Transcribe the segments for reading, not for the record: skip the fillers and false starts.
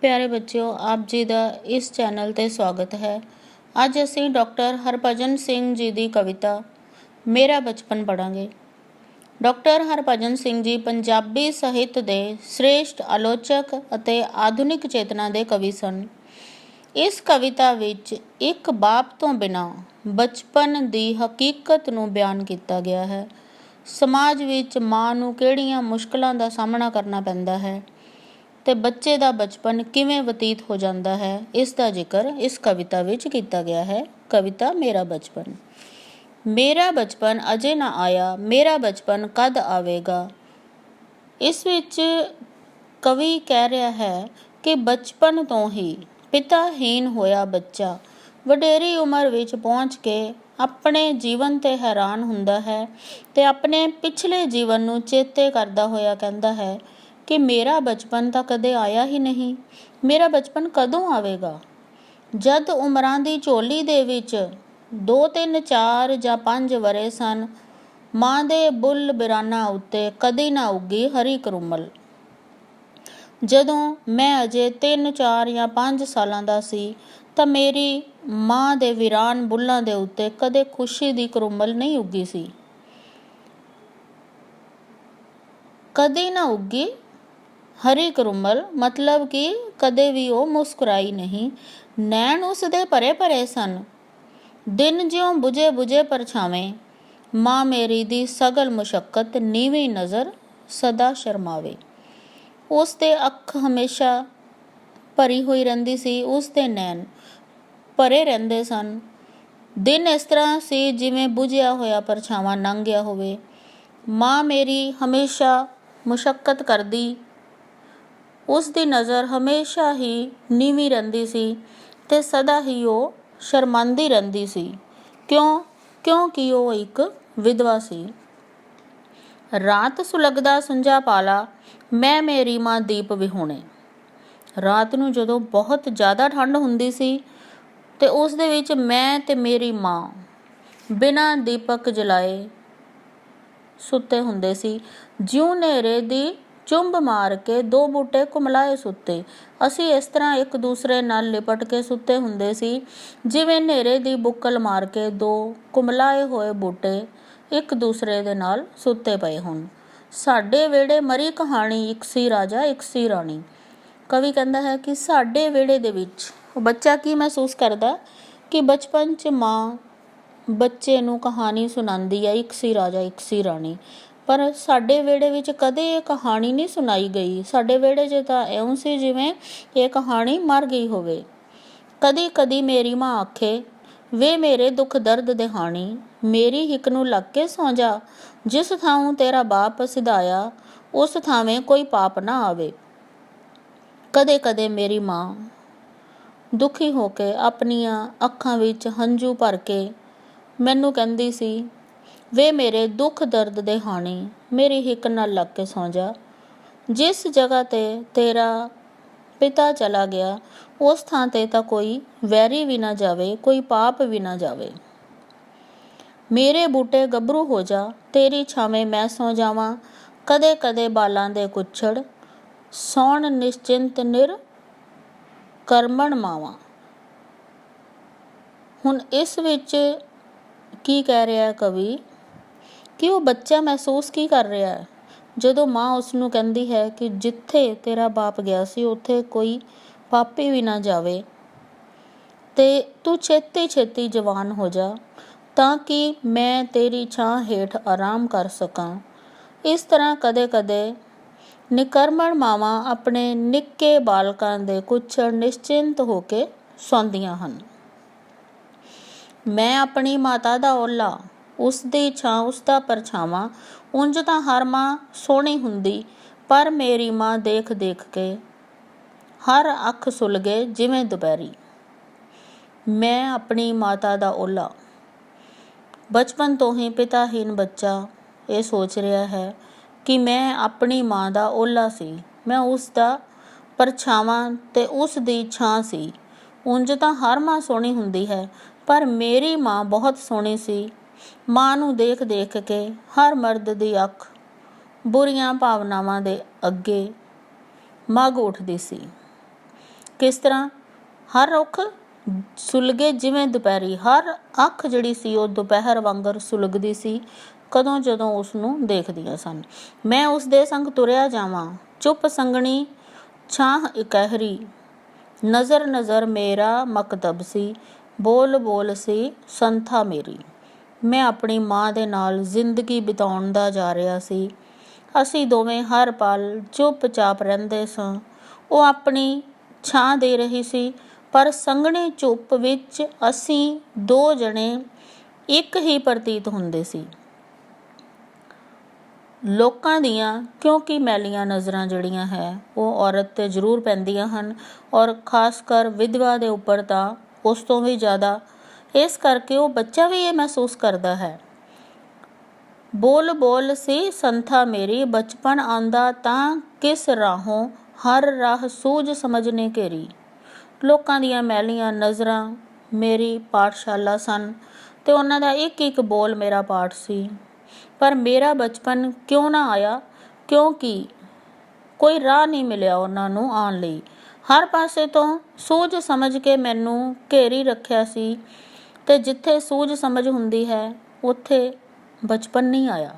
ਪਿਆਰੇ ਬੱਚਿਓ, ਆਪ ਜੀ ਦਾ ਇਸ ਚੈਨਲ 'ਤੇ ਸਵਾਗਤ ਹੈ। ਅੱਜ ਅਸੀਂ ਡਾਕਟਰ ਹਰਭਜਨ ਸਿੰਘ ਜੀ ਦੀ ਕਵਿਤਾ ਮੇਰਾ ਬਚਪਨ ਪੜ੍ਹਾਂਗੇ। ਡਾਕਟਰ ਹਰਭਜਨ ਸਿੰਘ ਜੀ ਪੰਜਾਬੀ ਸਾਹਿਤ ਦੇ ਸ੍ਰੇਸ਼ਟ ਆਲੋਚਕ ਅਤੇ ਆਧੁਨਿਕ ਚੇਤਨਾ ਦੇ ਕਵੀ ਸਨ। ਇਸ ਕਵਿਤਾ ਵਿੱਚ ਇੱਕ ਬਾਪ ਤੋਂ ਬਿਨਾਂ ਬਚਪਨ ਦੀ ਹਕੀਕਤ ਨੂੰ ਬਿਆਨ ਕੀਤਾ ਗਿਆ ਹੈ। ਸਮਾਜ ਵਿੱਚ ਮਾਂ ਨੂੰ ਕਿਹੜੀਆਂ ਮੁਸ਼ਕਲਾਂ ਦਾ ਸਾਹਮਣਾ ਕਰਨਾ ਪੈਂਦਾ ਹੈ ਤੇ ਬੱਚੇ ਦਾ ਬਚਪਨ ਕਿਵੇਂ ਬਤੀਤ ਹੋ ਜਾਂਦਾ ਹੈ, ਇਸ ਦਾ ਜ਼ਿਕਰ ਇਸ ਕਵਿਤਾ ਵਿੱਚ ਕੀਤਾ ਗਿਆ ਹੈ। ਕਵਿਤਾ ਮੇਰਾ ਬਚਪਨ। ਮੇਰਾ ਬਚਪਨ ਅਜੇ ਨਾ ਆਇਆ, ਮੇਰਾ ਬਚਪਨ ਕਦ ਆਵੇਗਾ। ਇਸ ਵਿੱਚ ਕਵੀ ਕਹਿ ਰਿਹਾ ਹੈ ਕਿ ਬਚਪਨ ਤੋਂ ਹੀ ਪਿਤਾਹੀਨ ਹੋਇਆ ਬੱਚਾ ਵਡੇਰੀ ਉਮਰ ਵਿੱਚ ਪਹੁੰਚ ਕੇ ਆਪਣੇ ਜੀਵਨ 'ਤੇ ਹੈਰਾਨ ਹੁੰਦਾ ਹੈ ਤੇ ਆਪਣੇ ਪਿਛਲੇ ਜੀਵਨ ਨੂੰ ਚੇਤੇ ਕਰਦਾ ਹੋਇਆ ਕਹਿੰਦਾ ਹੈ ਕਿ ਮੇਰਾ ਬਚਪਨ ਤਾਂ ਕਦੇ ਆਇਆ ਹੀ ਨਹੀਂ, ਮੇਰਾ ਬਚਪਨ ਕਦੋਂ ਆਵੇਗਾ। ਜਦ ਉਮਰਾਂ ਦੀ ਝੋਲੀ ਦੇ ਵਿੱਚ 2, 3, 4 ਜਾਂ 5 ਵਰ੍ਹੇ ਸਨ, ਮਾਂ ਦੇ ਬੁੱਲ ਬਿਰਾਨਾਂ ਉੱਤੇ ਕਦੀ ਨਾ ਉੱਗੀ ਹਰੀ ਕਰੁੰਮਲ। ਜਦੋਂ ਮੈਂ ਅਜੇ 3, 4 ਜਾਂ 5 ਸਾਲਾਂ ਦਾ ਸੀ ਤਾਂ ਮੇਰੀ ਮਾਂ ਦੇ ਵੀਰਾਨ ਬੁੱਲਾਂ ਦੇ ਉੱਤੇ ਕਦੇ ਖੁਸ਼ੀ ਦੀ ਕਰੁੰਮਲ ਨਹੀਂ ਉੱਗੀ ਸੀ। ਕਦੀ ਨਾ ਉੱਗੀ ਹਰੀ ਕਰੁੰਮਲ ਮਤਲਬ ਕਿ ਕਦੇ ਵੀ ਉਹ ਮੁਸਕਰਾਈ ਨਹੀਂ। ਨੈਣ ਉਸਦੇ ਭਰੇ ਭਰੇ ਸਨ। ਦਿਨ ਜਿਉਂ ਬੁਝੇ ਬੁਝੇ ਪਰਛਾਵੇਂ, ਮਾਂ ਮੇਰੀ ਦੀ ਸਗਲ ਮੁਸ਼ੱਕਤ ਨੀਵੀਂ ਨਜ਼ਰ ਸਦਾ ਸ਼ਰਮਾਵੇ। ਉਸ ਦੇ ਅੱਖ ਹਮੇਸ਼ਾ ਭਰੀ ਹੋਈ ਰਹਿੰਦੀ ਸੀ, ਉਸ ਦੇ ਨੈਣ ਭਰੇ ਰਹਿੰਦੇ ਸਨ। ਦਿਨ ਇਸ ਤਰ੍ਹਾਂ ਸੀ ਜਿਵੇਂ ਬੁਝਿਆ ਹੋਇਆ ਪਰਛਾਵਾਂ ਲੰਘ ਗਿਆ ਹੋਵੇ। ਮਾਂ ਮੇਰੀ ਹਮੇਸ਼ਾ ਮੁਸ਼ੱਕਤ ਕਰਦੀ, ਉਸ ਦੀ ਨਜ਼ਰ ਹਮੇਸ਼ਾ ਹੀ ਨੀਵੀਂ ਰਹਿੰਦੀ ਸੀ ਤੇ ਸਦਾ ਹੀ ਉਹ ਸ਼ਰਮਾਂਦੀ ਰਹਿੰਦੀ ਸੀ। ਕਿਉਂਕਿ ਉਹ ਇੱਕ ਵਿਧਵਾ ਸੀ। ਰਾਤ ਸੁਲਗਦਾ ਸੁੰਝਾ ਪਾਲਾ, ਮੈਂ ਮੇਰੀ ਮਾਂ ਦੀਪ ਵਿਹੂਣੇ। ਰਾਤ ਨੂੰ ਜਦੋਂ ਬਹੁਤ ਜ਼ਿਆਦਾ ਠੰਡ ਹੁੰਦੀ ਸੀ ਤੇ ਉਸ ਦੇ ਵਿੱਚ ਮੈਂ ਤੇ ਮੇਰੀ ਮਾਂ ਬਿਨਾਂ ਦੀਪਕ ਜਲਾਏ ਸੁੱਤੇ ਹੁੰਦੇ ਸੀ। ਜਿਉਂ ਹਨੇਰੇ ਦੀ ਚੁੰਬ ਮਾਰ ਕੇ 2 ਬੂਟੇ ਕੁਮਲਾਏ ਸੁੱਤੇ। ਅਸੀਂ ਇਸ ਤਰ੍ਹਾਂ ਇੱਕ ਦੂਸਰੇ ਨਾਲ ਲਿਪਟ ਕੇ ਸੁੱਤੇ ਹੁੰਦੇ ਸੀ ਜਿਵੇਂ ਹਨੇਰੇ ਦੀ ਬੁੱਕਲ ਮਾਰ ਕੇ 2 ਕੁਮਲਾਏ ਹੋਏ ਬੂਟੇ ਇੱਕ ਦੂਸਰੇ ਦੇ ਨਾਲ ਸੁੱਤੇ ਪਏ ਹੋਣ। ਸਾਡੇ ਵਿਹੜੇ ਮਰੀ ਕਹਾਣੀ, ਇੱਕ ਸੀ ਰਾਜਾ ਇੱਕ ਸੀ ਰਾਣੀ। ਕਵੀ ਕਹਿੰਦਾ ਹੈ ਕਿ ਸਾਡੇ ਵਿਹੜੇ ਦੇ ਵਿੱਚ ਉਹ ਬੱਚਾ ਕੀ ਮਹਿਸੂਸ ਕਰਦਾ ਕਿ ਬਚਪਨ 'ਚ ਮਾਂ ਬੱਚੇ ਨੂੰ ਕਹਾਣੀ ਸੁਣਾਉਂਦੀ ਹੈ, ਇੱਕ ਸੀ ਰਾਜਾ ਇੱਕ ਸੀ ਰਾਣੀ। ਪਰ ਸਾਡੇ ਵਿਹੜੇ ਵਿੱਚ ਕਦੇ ਇਹ ਕਹਾਣੀ ਨਹੀਂ ਸੁਣਾਈ ਗਈ। ਸਾਡੇ ਵਿਹੜੇ 'ਚ ਤਾਂ ਇਉਂ ਸੀ ਜਿਵੇਂ ਇਹ ਕਹਾਣੀ ਮਰ ਗਈ ਹੋਵੇ। ਕਦੀ ਕਦੀ ਮੇਰੀ ਮਾਂ ਆਖੇ, ਵੇ ਮੇਰੇ ਦੁੱਖ ਦਰਦ ਦੇ ਹਾਣੀ, ਮੇਰੀ ਹਿੱਕ ਨੂੰ ਲੱਗ ਕੇ ਸੌਂ ਜਾ। ਜਿਸ ਥਾਂ ਤੇਰਾ ਬਾਪ ਸਿਧਾਇਆ, ਉਸ ਥਾਵੇਂ ਕੋਈ ਪਾਪ ਨਾ ਆਵੇ। ਕਦੇ ਕਦੇ ਮੇਰੀ ਮਾਂ ਦੁਖੀ ਹੋ ਕੇ ਆਪਣੀਆਂ ਅੱਖਾਂ ਵਿੱਚ ਹੰਝੂ ਭਰ ਕੇ ਮੈਨੂੰ ਕਹਿੰਦੀ ਸੀ, ਵੇ ਮੇਰੇ ਦੁੱਖ ਦਰਦ ਦੇ ਹਾਣੀ, ਮੇਰੀ ਹਿੱਕ ਨਾਲ ਲੱਗ ਕੇ ਸੌਂ ਜਾ। ਜਿਸ ਜਗ੍ਹਾ 'ਤੇ ਤੇਰਾ ਪਿਤਾ ਚਲਾ ਗਿਆ, ਉਸ ਥਾਂ 'ਤੇ ਤਾਂ ਕੋਈ ਵੈਰੀ ਵੀ ਨਾ ਜਾਵੇ, ਕੋਈ ਪਾਪ ਵੀ ਨਾ ਜਾਵੇ। ਮੇਰੇ ਬੂਟੇ ਗੱਭਰੂ ਹੋ ਜਾ, ਤੇਰੀ ਛਾਵੇਂ ਮੈਂ ਸੌਂ ਜਾਵਾਂ। ਕਦੇ ਕਦੇ ਬਾਲਾਂ ਦੇ ਕੁੱਛੜ, ਸੌਣ ਨਿਸ਼ਚਿੰਤ ਨਿਰ ਕਰਮਣ ਮਾਵਾਂ। ਹੁਣ ਇਸ ਵਿੱਚ ਕੀ ਕਹਿ ਰਿਹਾ ਕਵੀ ਕਿ ਉਹ ਬੱਚਾ ਮਹਿਸੂਸ ਕੀ ਕਰ ਰਿਹਾ ਹੈ ਜਦੋਂ ਮਾਂ ਉਸ ਨੂੰ ਕਹਿੰਦੀ ਹੈ ਕਿ ਜਿੱਥੇ ਤੇਰਾ ਬਾਪ ਗਿਆ ਸੀ ਉੱਥੇ ਕੋਈ ਪਾਪੀ ਵੀ ਨਾ ਜਾਵੇ ਤੇ ਤੂੰ ਛੇਤੀ ਛੇਤੀ ਜਵਾਨ ਹੋ ਜਾ ਤਾਂ ਕਿ ਮੈਂ ਤੇਰੀ ਛਾਂ ਹੇਠ ਆਰਾਮ ਕਰ ਸਕਾਂ। ਇਸ ਤਰ੍ਹਾਂ ਕਦੇ ਕਦੇ ਨਿਕਰਮਣ ਮਾਵਾਂ ਆਪਣੇ ਨਿੱਕੇ ਬਾਲਕਾਂ ਦੇ ਕੁੱਛੜ ਨਿਸ਼ਚਿੰਤ ਹੋ ਕੇ ਸੌਂਦੀਆਂ ਹਨ। ਮੈਂ ਆਪਣੀ ਮਾਤਾ ਦਾ ਓਲਾ, ਉਸ ਦੀ ਛਾਂ ਉਸ ਦਾ ਪਰਛਾਵਾਂ। ਉਂਝ ਤਾਂ ਹਰ ਮਾਂ ਸੋਹਣੀ ਹੁੰਦੀ, ਪਰ ਮੇਰੀ ਮਾਂ ਦੇਖ ਦੇਖ ਕੇ ਹਰ ਅੱਖ ਸੁਲਗੇ ਜਿਵੇਂ ਦੁਪਹਿਰੀ। ਮੈਂ ਆਪਣੀ ਮਾਤਾ ਦਾ ਓਲਾ। ਬਚਪਨ ਤੋਂ ਹੀ ਪਿਤਾਹੀਨ ਬੱਚਾ ਇਹ ਸੋਚ ਰਿਹਾ ਹੈ ਕਿ ਮੈਂ ਆਪਣੀ ਮਾਂ ਦਾ ਓਲਾ ਸੀ, ਮੈਂ ਉਸ ਦਾ ਪਰਛਾਵਾਂ ਤੇ ਉਸ ਦੀ ਛਾਂ ਸੀ। ਉਂਝ ਤਾਂ ਹਰ ਮਾਂ ਸੋਹਣੀ ਹੁੰਦੀ ਹੈ, ਪਰ ਮੇਰੀ ਮਾਂ ਬਹੁਤ ਸੋਹਣੀ ਸੀ। ਮਾਂ ਨੂੰ ਦੇਖ ਦੇਖ ਕੇ ਹਰ ਮਰਦ ਦੀ ਅੱਖ ਬੁਰੀਆਂ ਭਾਵਨਾਵਾਂ ਦੇ ਅੱਗੇ ਮੱਗ ਉੱਠਦੀ ਸੀ। ਕਿਸ ਤਰ੍ਹਾਂ ਹਰ ਰੁੱਖ ਸੁਲਗੇ ਜਿਵੇਂ ਦੁਪਹਿਰੀ, ਹਰ ਅੱਖ ਜਿਹੜੀ ਸੀ ਉਹ ਦੁਪਹਿਰ ਵਾਂਗਰ ਸੁਲਗਦੀ ਸੀ ਕਦੋਂ ਜਦੋਂ ਉਸ ਨੂੰ ਦੇਖਦੀਆਂ ਸਨ। ਮੈਂ ਉਸ ਦੇ ਸੰਗ ਤੁਰਿਆ ਜਾਵਾਂ, ਚੁੱਪ ਸੰਗਣੀ ਛਾਂ ਇਕਹਿਰੀ, ਨਜ਼ਰ ਨਜ਼ਰ ਮੇਰਾ ਮਕਤਬ ਸੀ, ਬੋਲ ਬੋਲ ਸੀ ਸੰਥਾ ਮੇਰੀ। ਮੈਂ ਆਪਣੀ ਮਾਂ ਦੇ ਨਾਲ ਜ਼ਿੰਦਗੀ ਬਿਤਾਉਣ ਦਾ ਜਾ ਰਿਹਾ ਸੀ। ਅਸੀਂ ਦੋਵੇਂ ਹਰ ਪਲ ਚੁੱਪ-ਚਾਪ ਰਹਿੰਦੇ ਸਾਂ। ਉਹ ਆਪਣੀ ਛਾਂ ਦੇ ਰਹੀ ਸੀ, ਪਰ ਸੰਘਣੀ ਚੁੱਪ ਵਿੱਚ ਅਸੀਂ ਦੋ ਜਣੇ ਇੱਕ ਹੀ ਪ੍ਰਤੀਤ ਹੁੰਦੇ ਸੀ। ਲੋਕਾਂ ਦੀਆਂ ਕਿਉਂਕਿ ਮੈਲੀਆਂ ਨਜ਼ਰਾਂ ਜਿਹੜੀਆਂ ਹੈ ਉਹ ਔਰਤ 'ਤੇ ਜ਼ਰੂਰ ਪੈਂਦੀਆਂ ਹਨ, ਔਰ ਖਾਸ ਕਰ ਵਿਧਵਾ ਦੇ ਉੱਪਰ ਤਾਂ ਉਸ ਤੋਂ ਵੀ ਜ਼ਿਆਦਾ। ਇਸ ਕਰਕੇ ਉਹ ਬੱਚਾ ਵੀ ਇਹ ਮਹਿਸੂਸ ਕਰਦਾ ਹੈ। ਬੋਲ ਬੋਲ ਸੀ ਸੰਥਾ ਮੇਰੀ, ਬਚਪਨ ਆਂਦਾ ਤਾਂ ਕਿਸ ਰਾਹੋਂ, ਹਰ ਰਾਹ ਸੂਝ ਸਮਝ ਨੇ ਘੇਰੀ। ਲੋਕਾਂ ਦੀਆਂ ਮੈਲੀਆਂ ਨਜ਼ਰਾਂ ਮੇਰੀ ਪਾਠਸ਼ਾਲਾ ਸਨ ਤੇ ਉਹਨਾਂ ਦਾ ਇੱਕ ਇੱਕ ਬੋਲ ਮੇਰਾ ਪਾਠ ਸੀ। ਪਰ ਮੇਰਾ ਬਚਪਨ ਕਿਉਂ ਨਾ ਆਇਆ? ਕਿਉਂਕਿ ਕੋਈ ਰਾਹ ਨਹੀਂ ਮਿਲਿਆ ਉਹਨਾਂ ਨੂੰ ਆਉਣ ਲਈ। ਹਰ ਪਾਸੇ ਤੋਂ ਸੂਝ ਸਮਝ ਕੇ ਮੈਨੂੰ ਘੇਰੀ ਰੱਖਿਆ ਸੀ, ਤੇ ਜਿੱਥੇ ਸੂਝ ਸਮਝ ਹੁੰਦੀ ਹੈ ਉੱਥੇ ਬਚਪਨ ਨਹੀਂ ਆਇਆ,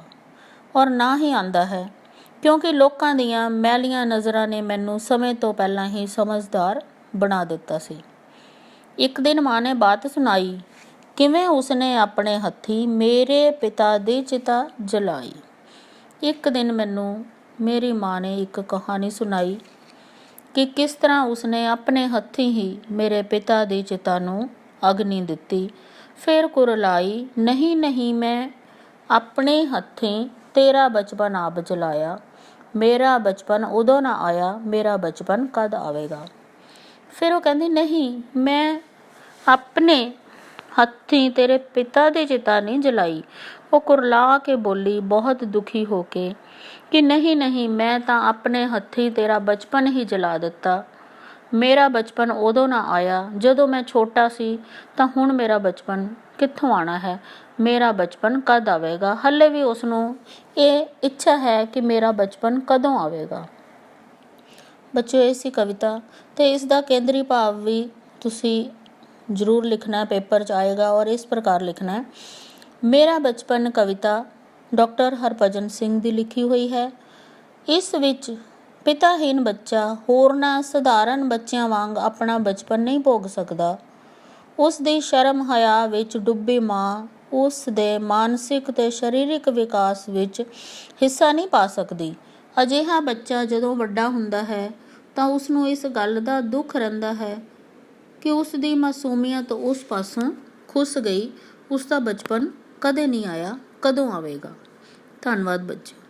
ਔਰ ਨਾ ਹੀ ਆਂਦਾ ਹੈ, ਕਿਉਂਕਿ ਲੋਕਾਂ ਦੀਆਂ ਮੈਲੀਆਂ ਨਜ਼ਰਾਂ ਨੇ ਮੈਨੂੰ ਸਮੇਂ ਤੋਂ ਪਹਿਲਾਂ ਹੀ ਸਮਝਦਾਰ ਬਣਾ ਦਿੱਤਾ ਸੀ। ਇੱਕ ਦਿਨ ਮਾਂ ਨੇ ਬਾਤ ਸੁਣਾਈ, ਕਿਵੇਂ ਉਸਨੇ ਆਪਣੇ ਹੱਥੀਂ ਮੇਰੇ ਪਿਤਾ ਦੀ ਚਿਤਾ ਜਲਾਈ। ਇੱਕ ਦਿਨ ਮੈਨੂੰ ਮੇਰੀ ਮਾਂ ਨੇ ਇੱਕ ਕਹਾਣੀ ਸੁਣਾਈ ਕਿ ਕਿਸ ਤਰ੍ਹਾਂ ਉਸਨੇ ਆਪਣੇ ਹੱਥੀਂ ਹੀ ਮੇਰੇ ਪਿਤਾ ਦੀ ਚਿਤਾ ਨੂੰ ਅਗਨੀ ਦਿੱਤੀ। ਫਿਰ ਕੁਰਲਾਈ, ਨਹੀਂ ਨਹੀਂ, ਮੈਂ ਆਪਣੇ ਹੱਥੀਂ ਤੇਰਾ ਬਚਪਨ ਆਪ ਜਲਾਇਆ। ਮੇਰਾ ਬਚਪਨ ਉਦੋਂ ਨਾ ਆਇਆ, ਮੇਰਾ ਬਚਪਨ ਕਦ ਆਵੇਗਾ? ਫਿਰ ਉਹ ਕਹਿੰਦੀ, ਨਹੀਂ, ਮੈਂ ਆਪਣੇ ਹੱਥੀਂ ਤੇਰੇ ਪਿਤਾ ਦੀ ਚਿਤਾ ਨਹੀਂ ਜਲਾਈ। ਉਹ ਕੁਰਲਾ ਕੇ ਬੋਲੀ, ਬਹੁਤ ਦੁਖੀ ਹੋ ਕੇ, ਕਿ ਨਹੀਂ ਨਹੀਂ, ਮੈਂ ਤਾਂ ਆਪਣੇ ਹੱਥੀਂ ਤੇਰਾ ਬਚਪਨ ਹੀ ਜਲਾ ਦਿੱਤਾ। ਮੇਰਾ ਬਚਪਨ ਉਦੋਂ ਨਾ ਆਇਆ ਜਦੋਂ ਮੈਂ ਛੋਟਾ ਸੀ, ਤਾਂ ਹੁਣ ਮੇਰਾ ਬਚਪਨ ਕਿੱਥੋਂ ਆਉਣਾ ਹੈ? ਮੇਰਾ ਬਚਪਨ ਕਦ ਆਵੇਗਾ? ਹਾਲੇ ਵੀ ਉਸਨੂੰ ਇਹ ਇੱਛਾ ਹੈ ਕਿ ਮੇਰਾ ਬਚਪਨ ਕਦੋਂ ਆਵੇਗਾ। ਬੱਚਿਓ, ਇਹ ਸੀ ਕਵਿਤਾ, ਤੇ ਇਸ ਦਾ ਕੇਂਦਰੀ ਭਾਵ ਵੀ ਤੁਸੀਂ ਜ਼ਰੂਰ ਲਿਖਣਾ, ਪੇਪਰ 'ਚ ਆਏਗਾ, ਔਰ ਇਸ ਪ੍ਰਕਾਰ ਲਿਖਣਾ ਹੈ। ਮੇਰਾ ਬਚਪਨ ਕਵਿਤਾ ਡਾਕਟਰ ਹਰਭਜਨ ਸਿੰਘ ਦੀ ਲਿਖੀ ਹੋਈ ਹੈ। ਇਸ ਵਿੱਚ ਪਿਤਾਹੀਨ ਬੱਚਾ ਹੋਰਨਾਂ ਸਧਾਰਨ ਬੱਚਿਆਂ ਵਾਂਗ ਆਪਣਾ ਬਚਪਨ ਨਹੀਂ ਭੋਗ ਸਕਦਾ। ਉਸ ਦੀ ਸ਼ਰਮ ਹਯਾ ਵਿੱਚ ਡੁੱਬੀ ਮਾਂ ਉਸ ਦੇ ਮਾਨਸਿਕ ਤੇ ਸਰੀਰਕ ਵਿਕਾਸ ਵਿੱਚ ਹਿੱਸਾ ਨਹੀਂ ਪਾ ਸਕਦੀ। ਅਜਿਹਾ ਬੱਚਾ ਜਦੋਂ ਵੱਡਾ ਹੁੰਦਾ ਹੈ ਤਾਂ ਉਸ ਨੂੰ ਇਸ ਗੱਲ ਦਾ ਦੁੱਖ ਰਹਿੰਦਾ ਹੈ ਕਿ ਉਸ ਦੀ ਮਾਸੂਮੀਅਤ ਉਸ ਪਾਸੋਂ ਖੁੱਸ ਗਈ। ਉਸ ਦਾ ਬਚਪਨ ਕਦੇ ਨਹੀਂ ਆਇਆ, ਕਦੋਂ ਆਵੇਗਾ? ਧੰਨਵਾਦ ਬੱਚਿਓ।